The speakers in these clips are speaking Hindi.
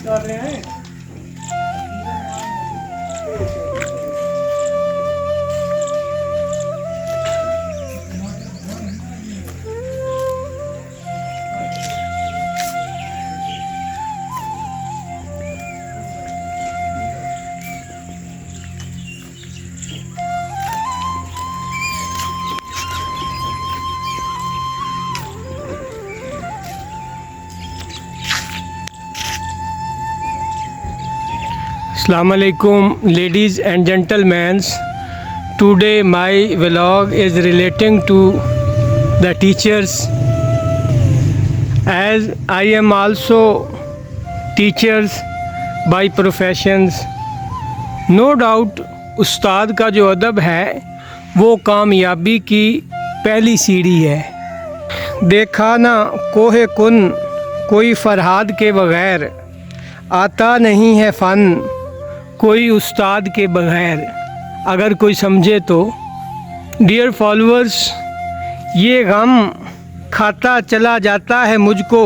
कर रहे हैं। Assalamu alaikum, ladies and gentlemen. Today my vlog is relating to the teachers, as I am also teachers by professions. No doubt उस्ताद का जो अदब है वो कामयाबी की पहली सीढ़ी है। देखा ना कोहे कुन कोई फरहाद के बगैर, आता नहीं है फ़न कोई उस्ताद के बगैर। अगर कोई समझे तो डियर फॉलोअर्स, ये गम खाता चला जाता है मुझको,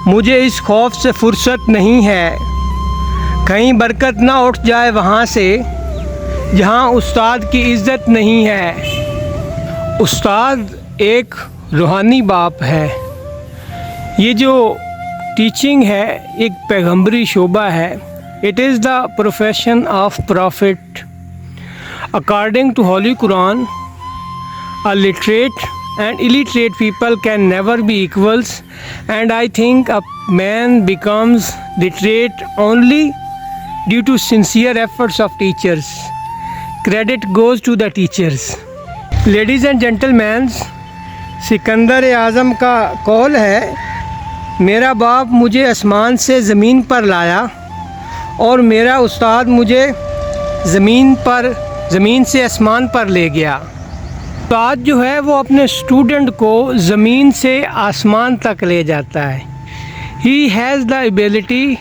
मुझे इस खौफ से फुर्सत नहीं है कहीं बरकत ना उठ जाए वहाँ से जहाँ उस्ताद की इज़्ज़त नहीं है। उस्ताद एक रूहानी बाप है। ये जो टीचिंग है एक पैगंबरी शोबा है। It is the profession of prophet. According to Holy Quran, a literate and illiterate people can never be equals, and I think a man becomes literate only due to sincere efforts of teachers. Credit goes to the teachers. Ladies and gentlemen, Sikandar आज़म का कौल है, मेरा बाप मुझे आसमान से ज़मीन पर लाया और मेरा उस्ताद मुझे ज़मीन से आसमान पर ले गया। उस्ताद जो है वो अपने स्टूडेंट को ज़मीन से आसमान तक ले जाता है। He has the ability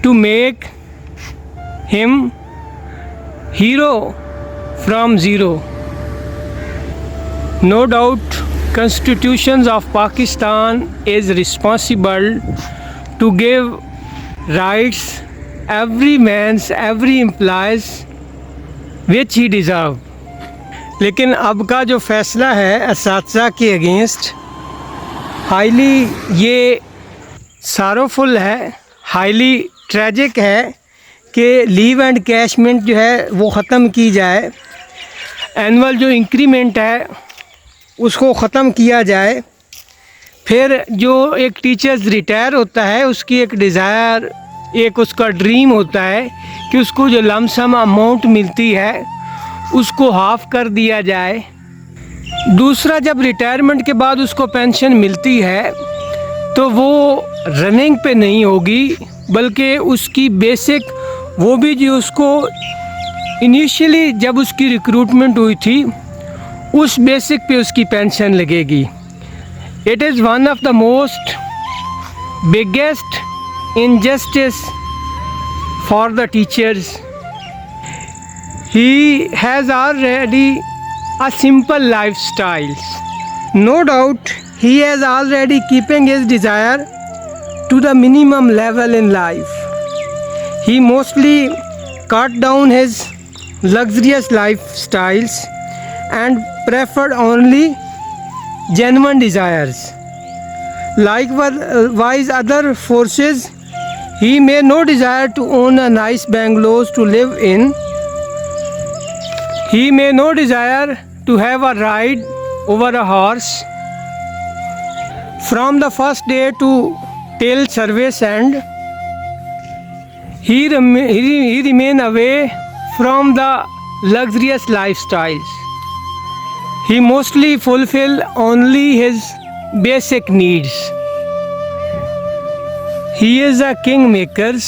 to make him hero from zero. No doubt Constitutions of Pakistan is responsible to give rights every man's every employees which he deserve। लेकिन अब का जो फ़ैसला है असातिज़ा के अगेंस्ट हाईली ये सारोफुल है, हाईली ट्रेजिक है कि लीव एंड कैशमेंट जो है वो ख़त्म की जाए। एनुअल जो इंक्रीमेंट है उसको ख़त्म किया जाए। फिर जो एक टीचर्स रिटायर होता है उसकी एक डिज़ायर, एक उसका ड्रीम होता है कि उसको जो लमसम अमाउंट मिलती है उसको हाफ़ कर दिया जाए। दूसरा, जब रिटायरमेंट के बाद उसको पेंशन मिलती है तो वो रनिंग पे नहीं होगी, बल्कि उसकी बेसिक वो भी जो उसको इनिशियली जब उसकी रिक्रूटमेंट हुई थी उस बेसिक पे उसकी पेंशन लगेगी। It is one of the most biggest injustice for the teachers. He has already a simple lifestyle. No doubt he is already keeping his desire to the minimum level in life. He mostly cut down his luxurious lifestyles and preferred only genuine desires. Likewise, other forces, he may no desire to own a nice bungalows to live in. He may no desire to have a ride over a horse. From the first day to till service end, he remain away from the luxurious lifestyles. He mostly fulfill only his basic needs. He is a king makers.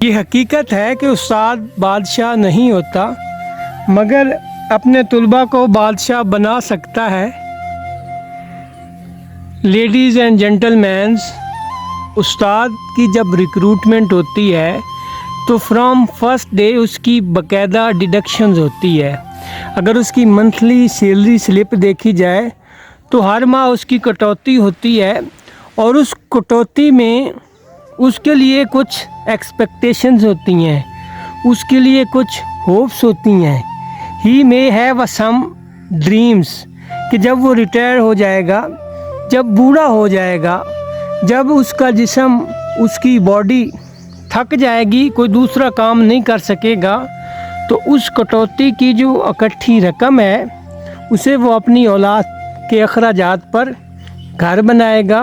ये हकीकत है कि उस्ताद बादशाह नहीं होता मगर अपने तुलबा को बादशाह बना सकता है। लेडीज़ एंड जेंटलमैन्स, उस्ताद की जब रिक्रूटमेंट होती है तो फ्रॉम फर्स्ट डे उसकी बाकायदा डिडक्शंस होती है। अगर उसकी मंथली सैलरी स्लिप देखी जाए तो हर माह उसकी कटौती होती है और उस कटौती में उसके लिए कुछ एक्सपेक्टेशंस होती हैं, उसके लिए कुछ होप्स होती हैं। ही मे हैव सम ड्रीम्स कि जब वो रिटायर हो जाएगा, जब बूढ़ा हो जाएगा, जब उसका जिस्म, उसकी बॉडी थक जाएगी, कोई दूसरा काम नहीं कर सकेगा, तो उस कटौती की जो इकट्ठी रकम है उसे वो अपनी औलाद के अखराजात पर घर बनाएगा,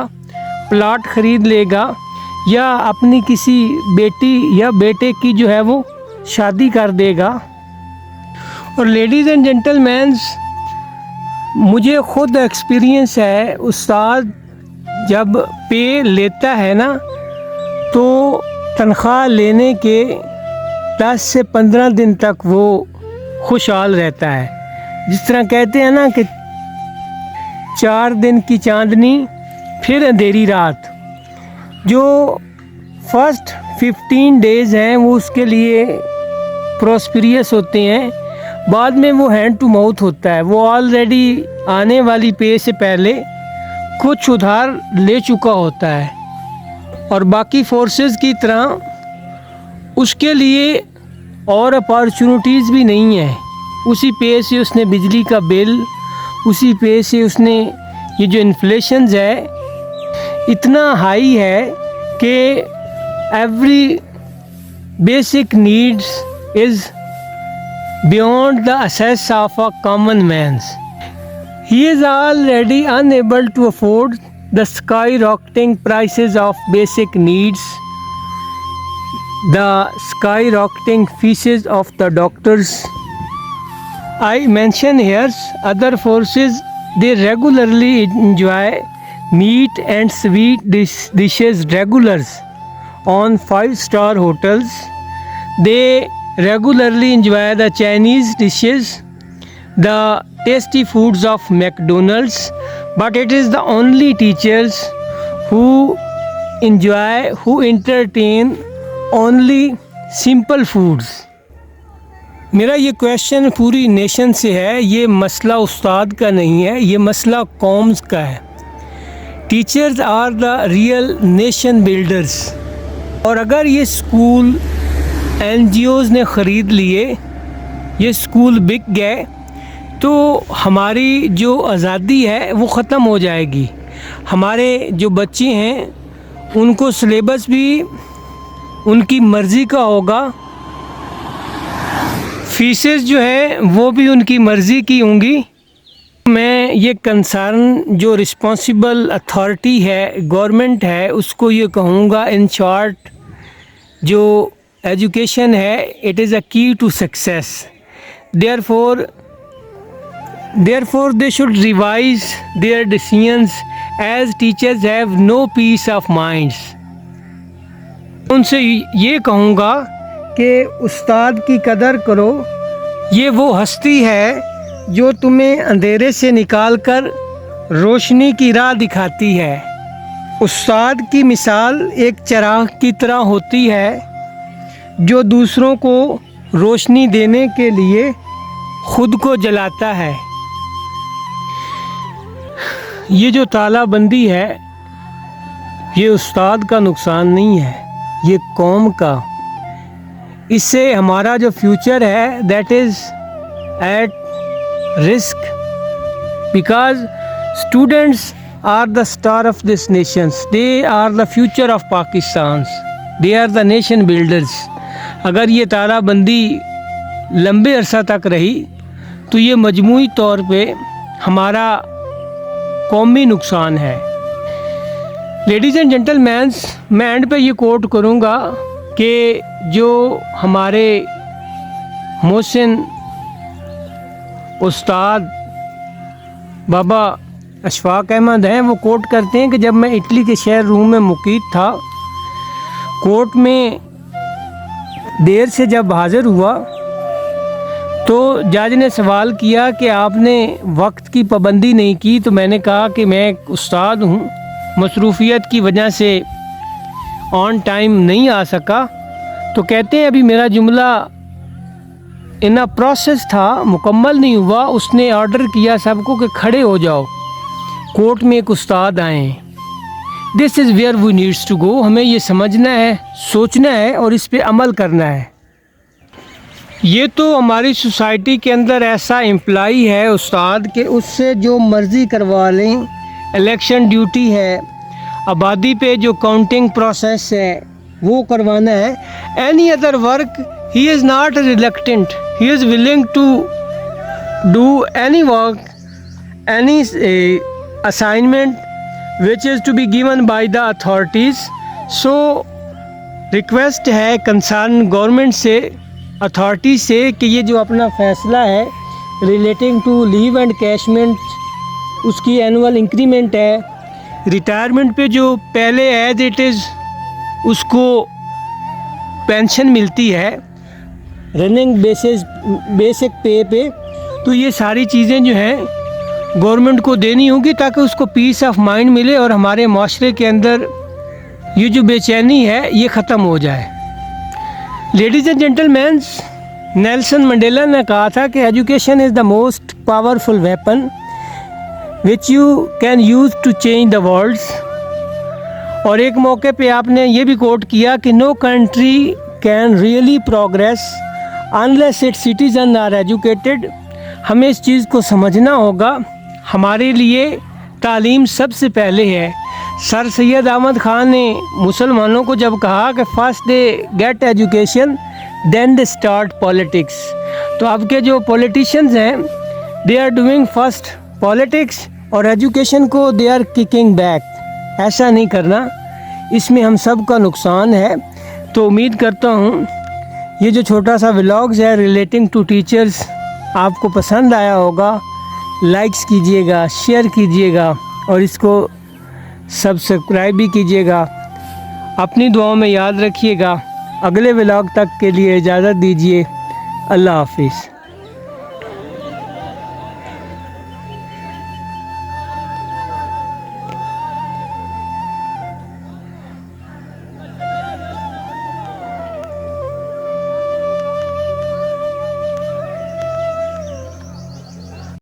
प्लाट ख़रीद लेगा या अपनी किसी बेटी या बेटे की जो है वो शादी कर देगा। और लेडीज़ एंड जेंटलमैन्स, मुझे ख़ुद एक्सपीरियंस है, उस्ताद जब पे लेता है ना तो तनख्वाह लेने के 10 से 15 दिन तक वो खुशहाल रहता है। जिस तरह कहते हैं ना कि 4 दिन की चांदनी फिर अंधेरी रात। जो फर्स्ट 15 डेज़ हैं वो उसके लिए प्रॉस्पेरियस होते हैं, बाद में वो हैंड टू माउथ होता है। वो ऑलरेडी आने वाली पे से पहले कुछ उधार ले चुका होता है और बाकी फोर्सेस की तरह उसके लिए और अपॉर्चुनिटीज़ भी नहीं है। उसी पे से उसने बिजली का बिल, उसी पे से उसने ये जो इन्फ्लेशन है इतना हाई है कि every basic needs is beyond the access of a common man's. He is already unable to afford the skyrocketing prices of basic needs, the skyrocketing fees of the doctors. I mention here other forces. They regularly enjoy meat and sweet dishes regulars on 5-star hotels. They regularly enjoy the Chinese dishes, the tasty foods of McDonald's, but it is the only teachers who entertain only simple foods. मेरा ये क्वेश्चन पूरी नेशन से है, ये मसला उस्ताद का नहीं है, ये मसला कौम्स का है। Teachers are the real nation builders. और अगर ये स्कूल NGOs ने ख़रीद लिए, ये स्कूल बिक गए, तो हमारी जो आज़ादी है वो ख़त्म हो जाएगी। हमारे जो बच्चे हैं उनको सिलेबस भी उनकी मर्ज़ी का होगा, फीसेस जो है वो भी उनकी मर्ज़ी की होंगी। मैं ये कंसर्न जो रिस्पॉन्सिबल अथॉरिटी है, गवर्नमेंट है, उसको ये कहूँगा इन शॉर्ट, जो एजुकेशन है it is a key to success. Therefore they should revise their decisions as teachers have no peace of minds. उनसे ये कहूँगा कि उस्ताद की कदर करो। ये वो हस्ती है जो तुम्हें अंधेरे से निकाल कर रोशनी की राह दिखाती है। उस्ताद की मिसाल एक चिराग की तरह होती है जो दूसरों को रोशनी देने के लिए खुद को जलाता है। ये जो तालाबंदी है ये उस्ताद का नुकसान नहीं है, ये कौम का। इससे हमारा जो फ्यूचर है that is at risk, because students are the star of this nations, they are the future of Pakistan, they are the nation builders. अगर ये तालाबंदी लंबे अरसा तक रही तो ये मजमूई तौर पे हमारा कौमी नुकसान है। लेडीज़ एंड जेंटलमैन्स, मैं एंड पे ये कोट करूँगा कि जो हमारे मोहसिन उस्ताद बाबा अशफाक अहमद हैं, वो कोट करते हैं कि जब मैं इटली के शहर रूम में मुकीम था, कोर्ट में देर से जब हाज़िर हुआ तो जज ने सवाल किया कि आपने वक्त की पाबंदी नहीं की। तो मैंने कहा कि मैं एक उस्ताद हूँ, मसरूफियत की वजह से ऑन टाइम नहीं आ सका। तो कहते हैं अभी मेरा जुमला इन अ प्रोसेस था, मुकम्मल नहीं हुआ। उसने ऑर्डर किया सबको कि खड़े हो जाओ, कोर्ट में एक उस्ताद आए। This is where we needs to go. हमें ये समझना है, सोचना है और इस पे अमल करना है। ये तो हमारी सोसाइटी के अंदर ऐसा एम्प्लॉई है उस्ताद के, उससे जो मर्ज़ी करवा लें। इलेक्शन ड्यूटी है, आबादी पे जो काउंटिंग प्रोसेस है वो करवाना है। Any other work he is not reluctant, he is willing to do any work, any assignment which is to be given by the authorities. So request है कंसर्न गवर्नमेंट से, अथॉरिटी से, कि ये जो अपना फ़ैसला है रिलेटिंग टू लीव एंड कैशमेंट, उसकी एनुअल इंक्रीमेंट है, रिटायरमेंट पे जो पहले एज इट इज़ उसको पेंशन मिलती है रनिंग बेसिक पे पे, तो ये सारी चीज़ें जो हैं गवर्नमेंट को देनी होगी ताकि उसको पीस ऑफ माइंड मिले और हमारे माशरे के अंदर ये जो बेचैनी है ये ख़त्म हो जाए। Ladies and gentleman, Nelson Mandela ने कहा था कि education is the most powerful weapon which you can use to change the world. और एक मौके पे आपने ये भी कोट किया कि no country can really progress unless its citizen are educated. हमें इस चीज़ को समझना होगा, हमारे लिए तालीम सबसे पहले है। सर सैयद अहमद ख़ान ने मुसलमानों को जब कहा कि first they get education then they start politics, तो अब के जो पॉलिटिशियंस हैं they are doing first politics और एजुकेशन को दे आर किकिंग बैक। ऐसा नहीं करना, इसमें हम सब का नुकसान है। तो उम्मीद करता हूँ ये जो छोटा सा व्लॉग्स है रिलेटिंग टू टीचर्स आपको पसंद आया होगा। लाइक्स कीजिएगा, शेयर कीजिएगा और इसको सब्सक्राइब भी कीजिएगा। अपनी दुआओं में याद रखिएगा। अगले व्लॉग तक के लिए इजाज़त दीजिए। अल्लाह हाफिज़।